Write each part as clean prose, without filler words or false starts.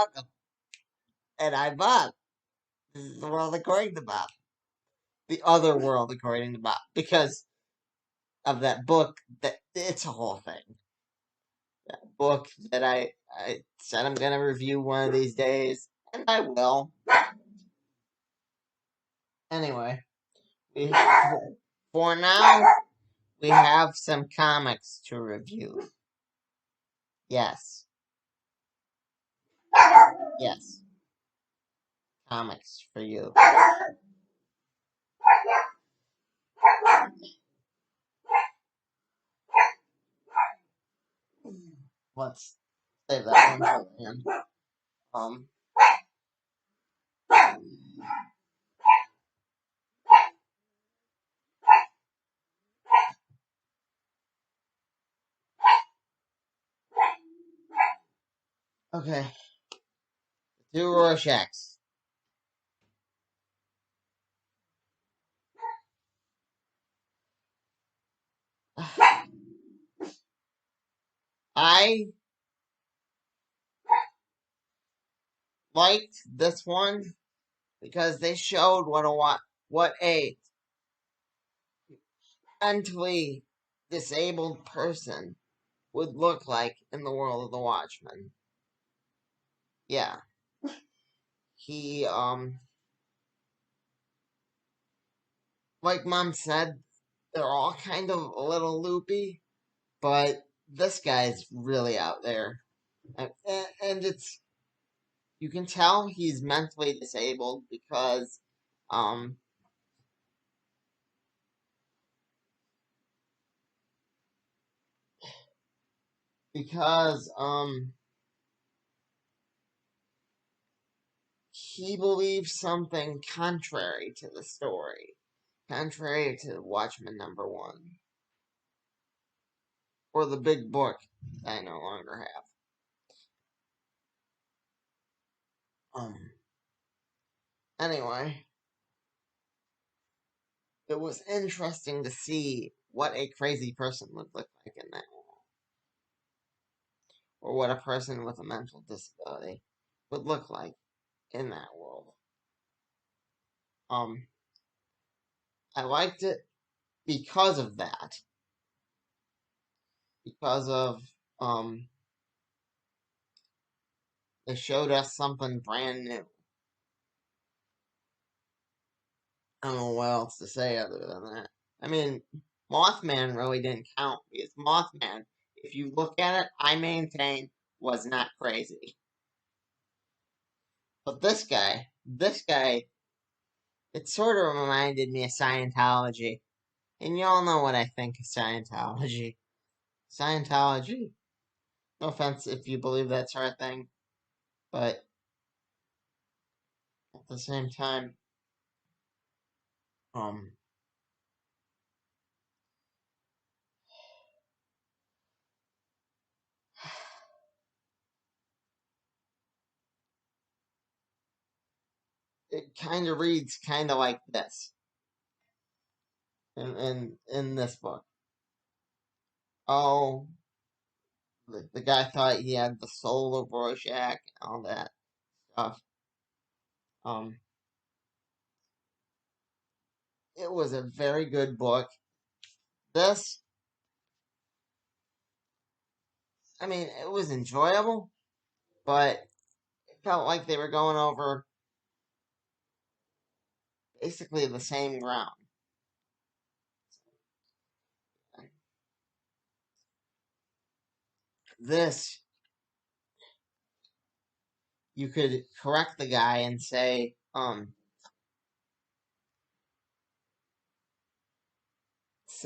welcome. And I'm Bob. This is the world according to Bob. The other world according to Bob. Because of that book, that it's a whole thing. That book that I said I'm going to review one of these days. And I will. Anyway, we, for now, we have some comics to review. Yes. Yes. Comics for you. Let's save that one for the end. Um, okay. Do Rorschachs. I liked this one because they showed what a mentally disabled person would look like in the world of the Watchmen. Yeah. He like Mom said, they're all kind of a little loopy, but this guy's really out there. And it's you can tell he's mentally disabled um because he believes something contrary to the story, contrary to Watchmen #1, or the big book that I no longer have. Anyway, it was interesting to see what a crazy person would look like in that world, or what a person with a mental disability would look like in that world. I liked it because of that. Because of they showed us something brand new. I don't know what else to say other than that. I mean, Mothman really didn't count because Mothman, if you look at it, I maintain was not crazy. But this guy, it sort of reminded me of Scientology. And you all know what I think of Scientology. Scientology, no offense if you believe that sort of thing, but at the same time, um, it kind of reads kind of like this in this book. Oh, the guy thought he had the soul of Rorschach and all that stuff. Um, it was a very good book. This, I mean, it was enjoyable, but it felt like they were going over basically the same ground. This, you could correct the guy and say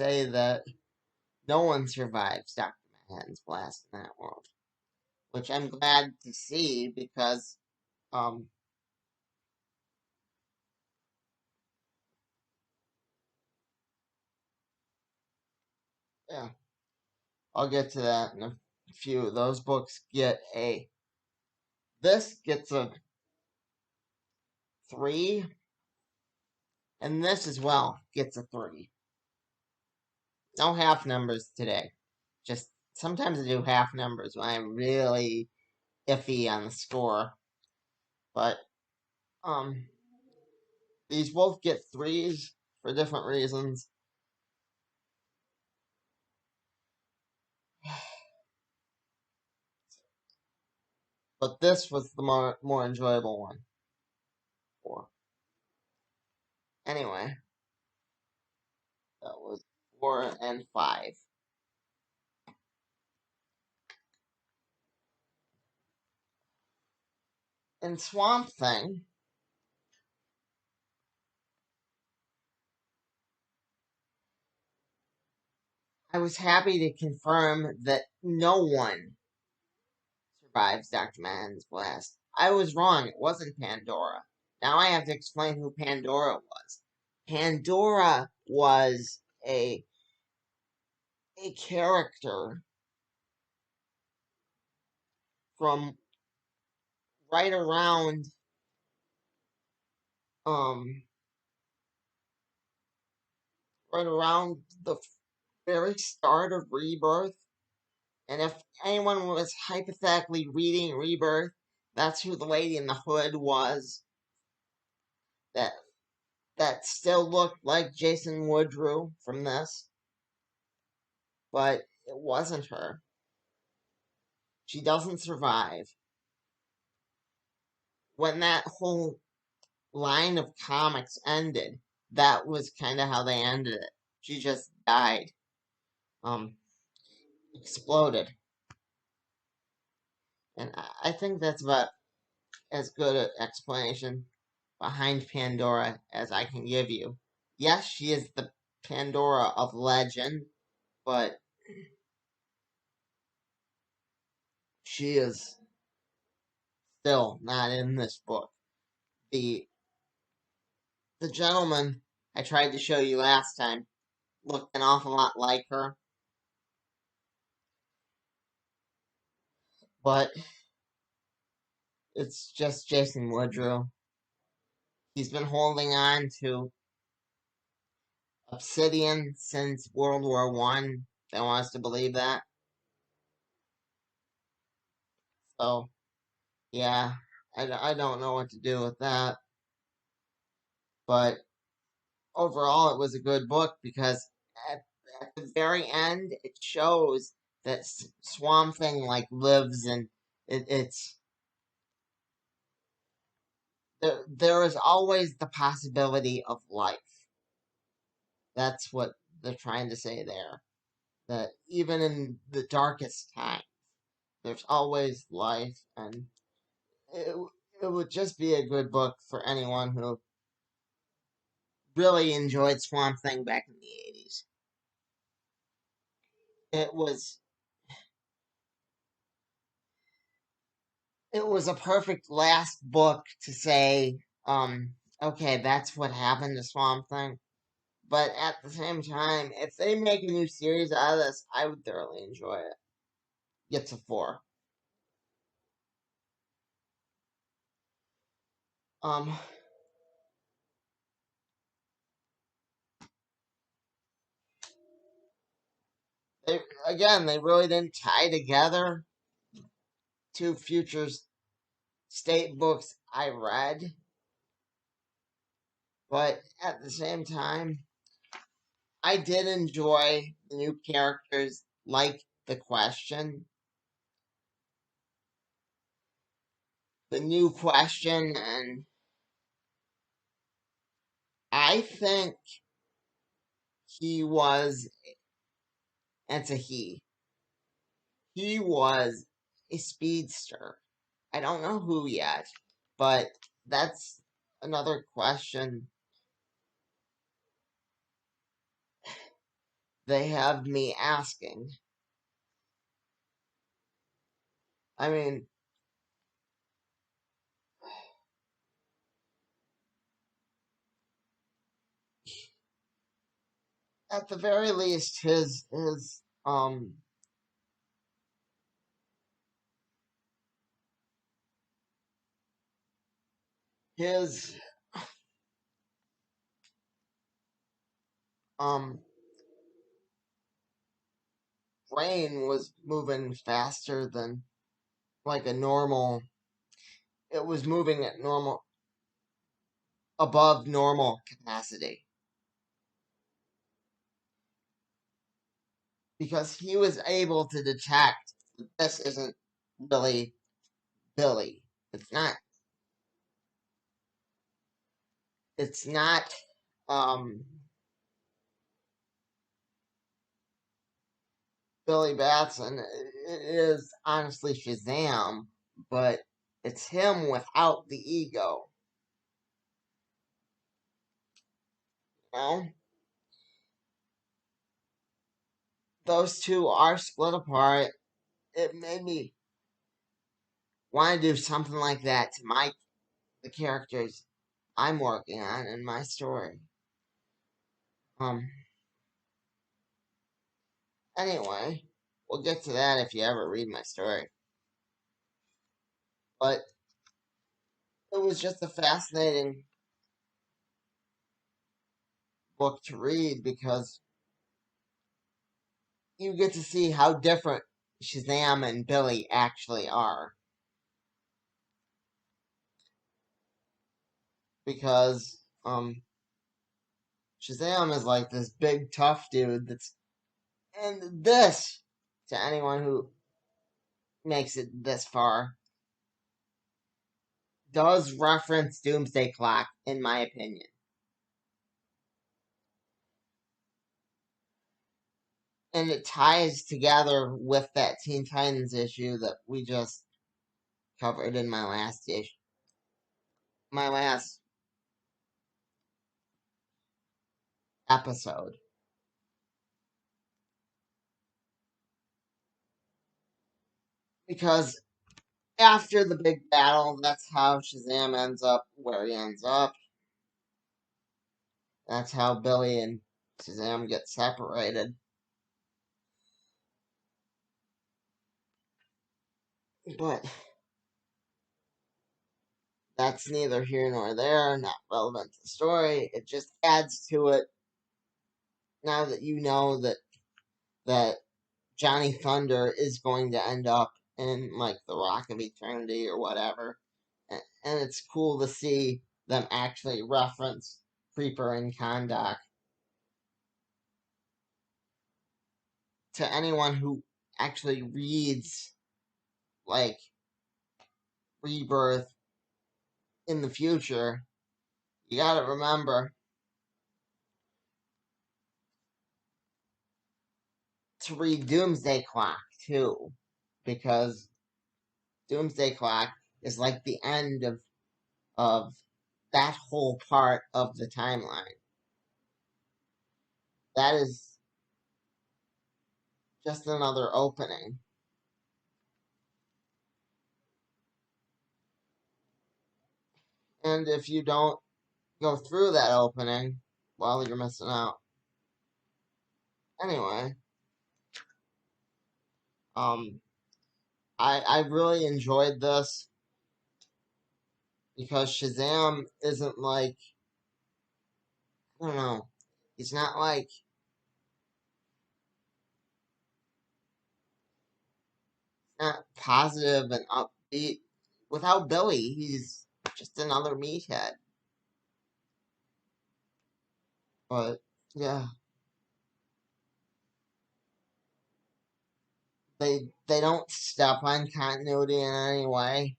that no one survives Dr. Manhattan's blast in that world, which I'm glad to see because, um, yeah, I'll get to that in a few. Those books this gets a 3, and this as well gets a 3. No half numbers today. Just sometimes I do half numbers when I'm really iffy on the score. But um, these both get threes for different reasons. But this was the more enjoyable one. Four. Anyway, that was 4 and 5. In Swamp Thing, I was happy to confirm that no one survives Dr. Manhattan's blast. I was wrong. It wasn't Pandora. Now I have to explain who Pandora was. Pandora was a character from right around um right around the very start of Rebirth. And if anyone was hypothetically reading Rebirth, that's who the lady in the hood was. That that still looked like Jason Woodrue from this, but it wasn't her. She doesn't survive. When that whole line of comics ended, that was kind of how they ended it. She just died. Um, Exploded. And I think that's about as good an explanation behind Pandora as I can give you. Yes, she is the Pandora of legend, but she is still not in this book. The the gentleman I tried to show you last time looked an awful lot like her, but it's just Jason Woodrue. He's been holding on to Obsidian since World War One. They want us to believe that. So, yeah, I don't know what to do with that. But overall, it was a good book because at the very end, it shows that Swamp Thing like lives and it's there is always the possibility of life. That's what they're trying to say there. That even in the darkest time, there's always life, and it, it would just be a good book for anyone who really enjoyed Swamp Thing back in the 80s. It was it was a perfect last book to say, okay, that's what happened to Swamp Thing. But at the same time, if they make a new series out of this, I would thoroughly enjoy it. Gets a 4. Um, they again, they really didn't tie together two Futures State books I read, but at the same time, I did enjoy the new characters like the new question, and I think he was, it's a he was a speedster. I don't know who yet, but that's another question they have me asking. I mean, at the very least, his um brain was moving faster than like a normal. it was moving at above normal capacity. Because he was able to detect that this isn't really Billy. It's not. It's not. Um, Billy Batson. It is honestly Shazam, but it's him without the ego. You know, those two are split apart. It made me want to do something like that to the characters I'm working on in my story. Um. Anyway, we'll get to that if you ever read my story. But it was just a fascinating book to read because you get to see how different Shazam and Billy actually are. Because Shazam is like this big tough dude and this, to anyone who makes it this far, does reference Doomsday Clock in my opinion. And it ties together with that Teen Titans issue that we just covered in my last episode. Because after the big battle, that's how Shazam ends up where he ends up. That's how Billy and Shazam get separated. But that's neither here nor there, not relevant to the story. It just adds to it now that you know that Johnny Thunder is going to end up in like the Rock of Eternity or whatever. And it's cool to see them actually reference Creeper and Kondak. To anyone who actually reads like Rebirth in the future, you gotta remember to read Doomsday Clock too, because Doomsday Clock is like the end of that whole part of the timeline. That is just another opening. And if you don't go through that opening, well, you're missing out. Anyway, um, I really enjoyed this because Shazam isn't like, I don't know, he's not like, not positive and upbeat. Without Billy, he's just another meathead. But yeah, they don't step on continuity in any way.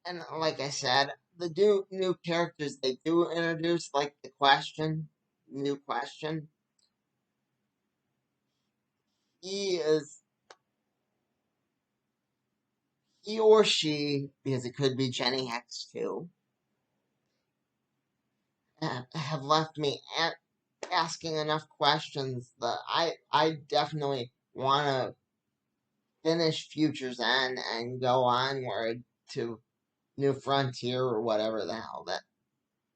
And like I said, the new characters they do introduce, like the new question, he is he or she, because it could be Jenny Hex too, have left me asking enough questions that I definitely want to finish Futures End and go onward to New Frontier or whatever the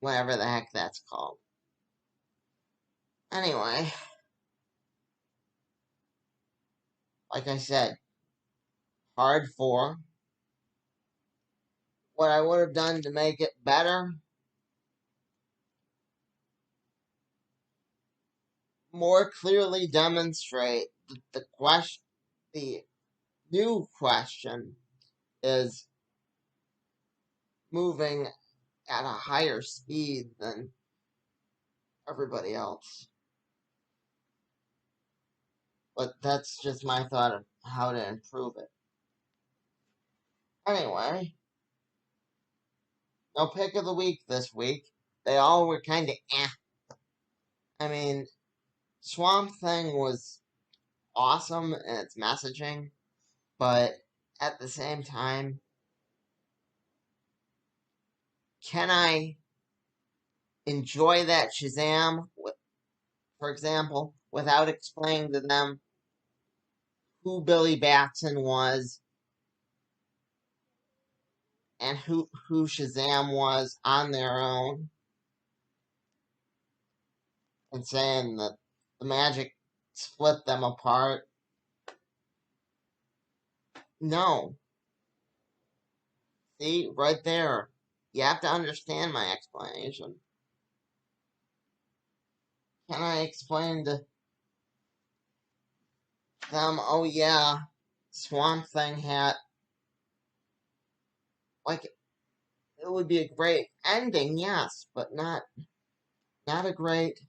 heck that's called. Anyway, like I said, hard for. What I would have done to make it better, more clearly demonstrate the new question is moving at a higher speed than everybody else. But that's just my thought of how to improve it. Anyway, no pick of the week this week. They all were kind of eh. I mean, Swamp Thing was awesome in its messaging, but at the same time, can I enjoy that Shazam, for example, without explaining to them who Billy Batson was and who Shazam was on their own, and saying that the magic split them apart? No. See, right there. You have to understand my explanation. Can I explain to them, oh yeah, Swamp Thing had, like, it would be a great ending, yes, but not a great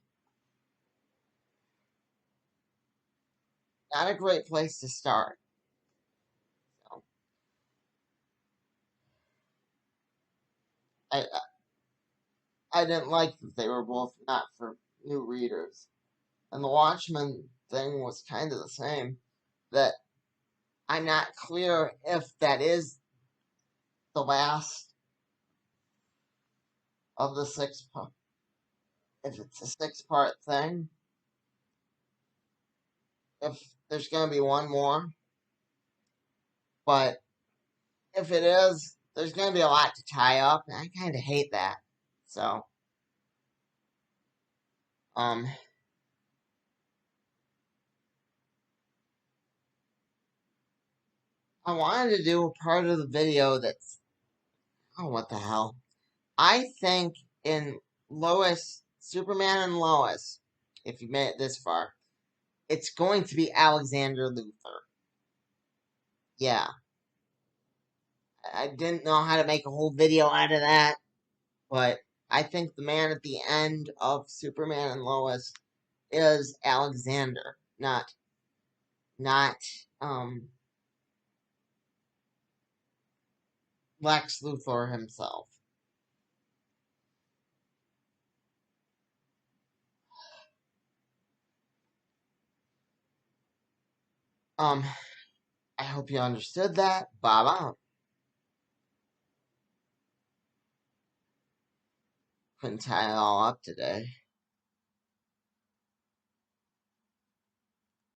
not a great place to start. So, I I didn't like that they were both not for new readers. And the Watchmen thing was kind of the same. That I'm not clear if that is the last of the if it's a 6-part thing, if there's going to be one more. But if it is, there's going to be a lot to tie up, and I kind of hate that. So, um, I wanted to do a part of the video that's, oh, what the hell. I think in Superman and Lois, if you made it this far, it's going to be Alexander Luthor. Yeah. I didn't know how to make a whole video out of that, but I think the man at the end of Superman and Lois is Alexander, not Lex Luthor himself. Um, I hope you understood that. Bob out. Couldn't tie it all up today.